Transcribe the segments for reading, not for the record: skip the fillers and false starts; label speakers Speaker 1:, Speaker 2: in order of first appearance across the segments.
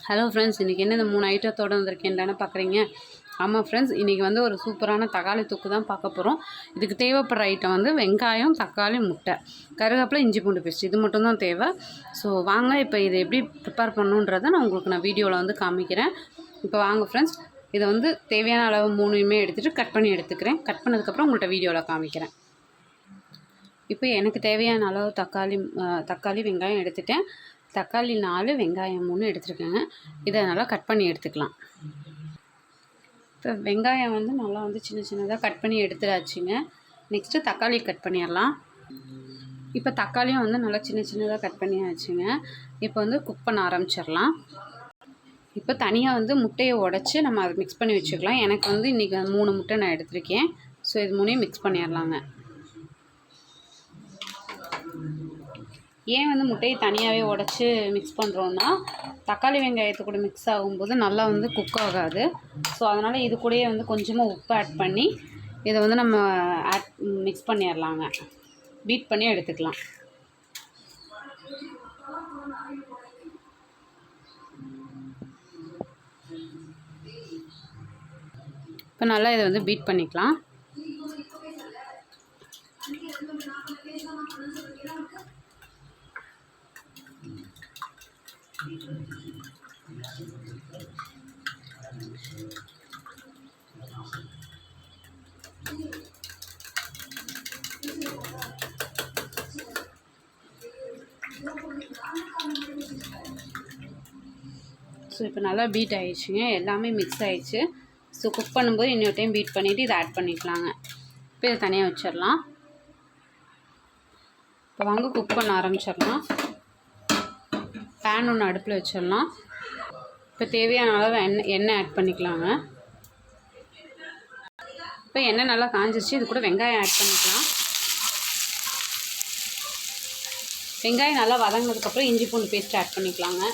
Speaker 1: Hello friends, இன்றைக்கி என்ன இந்த 3 ஐட்டத்தோடு வந்திருக்கேன் தானே பார்க்குறீங்க. ஆமாம் ஃப்ரெண்ட்ஸ், இன்றைக்கி வந்து ஒரு சூப்பரான தக்காளி தொக்கு தான் பார்க்க போகிறோம். இதுக்கு தேவைப்படுற ஐட்டம் வந்து வெங்காயம், தக்காளி, முட்டை, கருவேப்பிலை, இஞ்சி பூண்டு பேஸ்ட், இது மட்டும் தான் தேவை. ஸோ வாங்க இப்போ இதை எப்படி ப்ரிப்பேர் பண்ணணுன்றதை நான் வீடியோவில் வந்து காமிக்கிறேன். இப்போ வாங்க ஃப்ரெண்ட்ஸ், இதை வந்து தேவையான அளவு 3யுமே எடுத்துகிட்டு கட் பண்ணி எடுத்துக்கிறேன். கட் பண்ணதுக்கப்புறம் உங்கள்கிட்ட வீடியோவில் காமிக்கிறேன். இப்போ எனக்கு தேவையான அளவு தக்காளி வெங்காயம் எடுத்துட்டேன். தக்காளி 4, வெங்காயம் 3 எடுத்துருக்கேங்க. இதை நல்லா கட் பண்ணி எடுத்துக்கலாம். இப்போ வெங்காயம் வந்து நல்லா வந்து சின்ன சின்னதாக கட் பண்ணி எடுத்துடாச்சுங்க. நெக்ஸ்ட்டு தக்காளி கட் பண்ணிடலாம். இப்போ தக்காளியும் வந்து நல்லா சின்ன சின்னதாக கட் பண்ணியாச்சுங்க. இப்போ வந்து குக் பண்ண ஆரம்பிச்சிடலாம். இப்போ தனியாக வந்து முட்டையை உடச்சி நம்ம அதை மிக்ஸ் பண்ணி வச்சுக்கலாம். எனக்கு வந்து இன்றைக்கி 3 முட்டை நான் எடுத்திருக்கேன். ஸோ இது 3யும் மிக்ஸ் பண்ணிடலாங்க. ஏன் வந்து முட்டையை தனியாகவே உடச்சி மிக்ஸ் பண்ணுறோன்னா, தக்காளி வெங்காயத்து கூட மிக்ஸ் ஆகும்போது நல்லா வந்து குக் ஆகாது. ஸோ அதனால் இது கூடயே வந்து கொஞ்சமாக உப்பு ஆட் பண்ணி இதை வந்து நம்ம மிக்ஸ் பண்ணிடலாங்க. பீட் பண்ணி எடுத்துக்கலாம். இப்போ நல்லா இதை வந்து பீட் பண்ணிக்கலாம். ஸோ இப்போ நல்லா பீட் ஆகிடுச்சுங்க. எல்லாமே மிக்ஸ் ஆகிடுச்சு. ஸோ குக் பண்ணும்போது இன்னொரு டைம் பீட் பண்ணிவிட்டு இதை ஆட் பண்ணிக்கலாங்க. இப்போ இதை தனியாக வச்சிடலாம். இப்போ வாங்க குக் பண்ண ஆரம்பிச்சிடலாம். பேன் ஒன்று அடுப்பில் வச்சிடலாம். இப்போ தேவையான அளவு எண்ணெய் ஆட் பண்ணிக்கலாங்க. இப்போ எண்ணெய் நல்லா காஞ்சிச்சு. இது கூட வெங்காயம் ஆட் பண்ணிக்கலாம். வெங்காயம் நல்லா வதங்கினதுக்கப்புறம் இஞ்சி பூண்டு பேஸ்ட் ஆட் பண்ணிக்கலாங்க.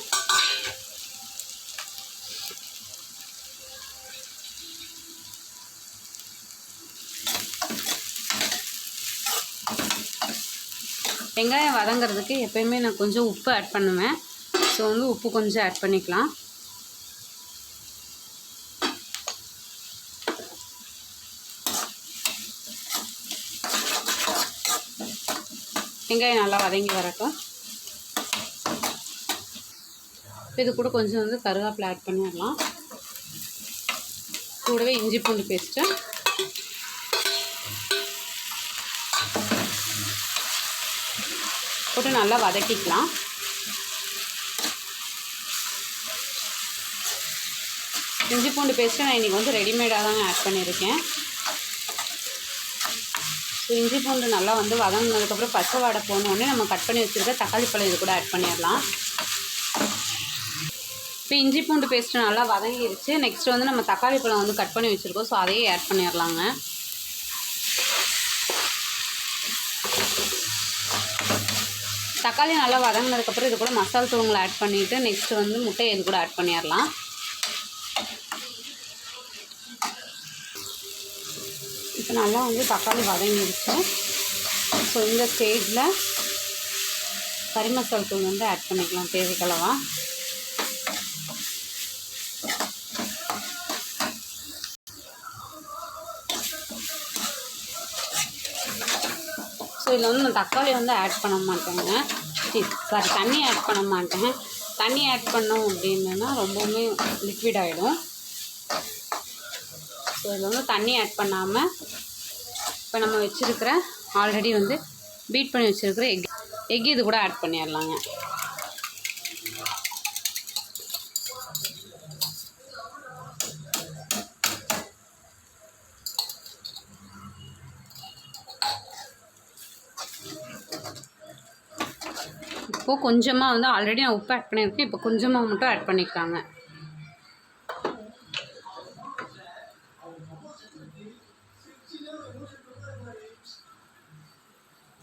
Speaker 1: வெங்காயம் வதங்கிறதுக்கு எப்போயுமே நான் கொஞ்சம் உப்பு ஆட் பண்ணுவேன். ஸோ வந்து உப்பு கொஞ்சம் ஆட் பண்ணிக்கலாம். வெங்காயம் நல்லா வதங்கி வரட்டும். இது கூட கொஞ்சம் வந்து கருவேப்பிலை ஆட் பண்ணிடலாம். கூடவே இஞ்சி பூண்டு பேஸ்ட்டு, போட்டு நல்லா வதக்கிக்கலாம். இஞ்சி பூண்டு பேஸ்ட்டு நான் இன்றைக்கி வந்து ரெடிமேடாக தாங்க ஆட் பண்ணியிருக்கேன். ஸோ இஞ்சி பூண்டு நல்லா வந்து வதங்கினதுக்கப்புறம் பச்சை வாடை போனோடனே நம்ம கட் பண்ணி வச்சுருக்க தக்காளி பழம் இது கூட ஆட் பண்ணிடலாம். இப்போ இஞ்சி பூண்டு பேஸ்ட்டு நல்லா வதங்கிடுச்சு. நெக்ஸ்ட்டு வந்து நம்ம தக்காளி பழம் வந்து கட் பண்ணி வச்சுருக்கோம். ஸோ அதையே ஆட் பண்ணிடலாங்க. தக்காளி நல்லா வதங்கினதுக்கப்புறம் இது கூட மசாலா தூள்களை ஆட் பண்ணிவிட்டு நெக்ஸ்ட்டு வந்து முட்டையை இது கூட ஆட் பண்ணிடலாம். இப்போ நல்லா வந்து தக்காளி வதங்கிடுச்சு. ஸோ இந்த ஸ்டேஜில் கறி மசாலா தூள் வந்து ஆட் பண்ணிக்கலாம் தேவைக்களவா. ஸோ இதில் வந்து நான் தக்காளி வந்து ஆட் பண்ண மாட்டேங்க. தண்ணி ஆட் பண்ண மாட்டேன். தண்ணி ஆட் பண்ணோம் அப்படின்னா ரொம்பவுமே லிக்விட் ஆகிடும். ஸோ இதில் வந்து தண்ணி ஆட் பண்ணாமல் இப்போ நம்ம வச்சுருக்கிற ஆல்ரெடி வந்து பீட் பண்ணி வச்சுருக்கிற எக் இது கூட ஆட் பண்ணிடலாங்க. இப்போது கொஞ்சமாக வந்து ஆல்ரெடி நான் உப்பு ஆட் பண்ணியிருக்கேன். இப்போ கொஞ்சமாக மட்டும் ஆட் பண்ணிக்கலாங்க.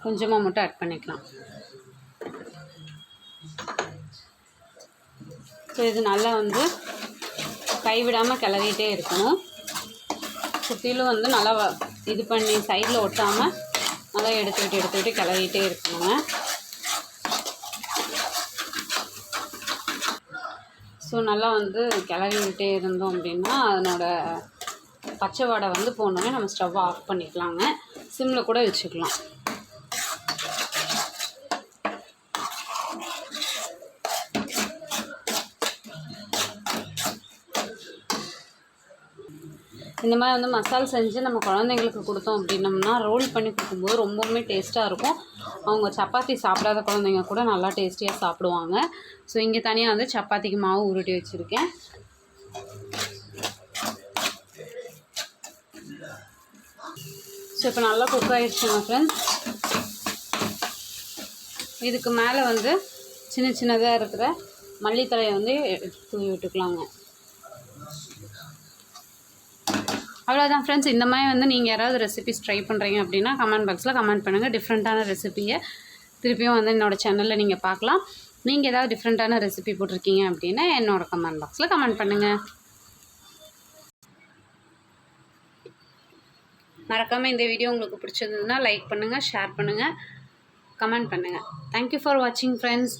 Speaker 1: கொஞ்சமாக மட்டும் ஆட் பண்ணிக்கலாம். ஸோ இது நல்லா வந்து கைவிடாமல் கிளறிட்டே இருக்கணும். சுற்றிலும் வந்து நல்லா இது பண்ணி சைடில் ஒட்டாமல் நல்லா எடுத்துக்கிட்டு கிளறிட்டே இருக்கணுங்க. ஸோ நல்லா வந்து கிளறி விட்டே இருந்தோம் அப்படின்னா அதனோட பச்சை வாடை வந்து போனோடனே நம்ம ஸ்டவ்வை ஆஃப் பண்ணிக்கலாங்க. சிம்மில் கூட வச்சுக்கலாம். இந்த மாதிரி வந்து மசாலா செஞ்சு நம்ம குழந்தைங்களுக்கு கொடுத்தோம் அப்படின்னம்னா ரோல் பண்ணி கொடுக்கும்போது ரொம்பவுமே டேஸ்ட்டாக இருக்கும். அவங்க சப்பாத்தி சாப்பிடாத குழந்தைங்க கூட நல்லா டேஸ்டியாக சாப்பிடுவாங்க. ஸோ இங்கே தனியாக வந்து சப்பாத்திக்கு மாவு உருட்டி வச்சுருக்கேன். ஸோ இப்போ நல்லா குக் ஆகிடுச்சுங்க ஃப்ரெண்ட்ஸ். இதுக்கு மேலே வந்து சின்ன சின்னதாக இருக்கிற மல்லித்தலையை வந்து தூவி விட்டுக்கலாங்க. அவ்வளோதான் ஃப்ரெண்ட்ஸ். இந்த மாதிரி வந்து நீங்கள் யாராவது ரெசிபிஸ் ட்ரை பண்ணுறீங்க அப்படின்னா கமெண்ட் பாக்ஸில் கமெண்ட் பண்ணுங்கள். டிஃப்ரெண்ட்டான ரெசிபியை திருப்பியும் வந்து என்னோடய சேனலில் நீங்கள் பார்க்கலாம். நீங்கள் ஏதாவது டிஃப்ரெண்ட்டான ரெசிபி போட்டிருக்கீங்க அப்படின்னா என்னோடய கமெண்ட் பாக்ஸில் கமெண்ட் பண்ணுங்கள். மறக்காமல் இந்த வீடியோ உங்களுக்கு பிடிச்சிருந்ததுன்னா லைக் பண்ணுங்கள், ஷேர் பண்ணுங்கள், கமெண்ட் பண்ணுங்கள். தேங்க்யூ ஃபார் வாட்சிங் ஃப்ரெண்ட்ஸ்.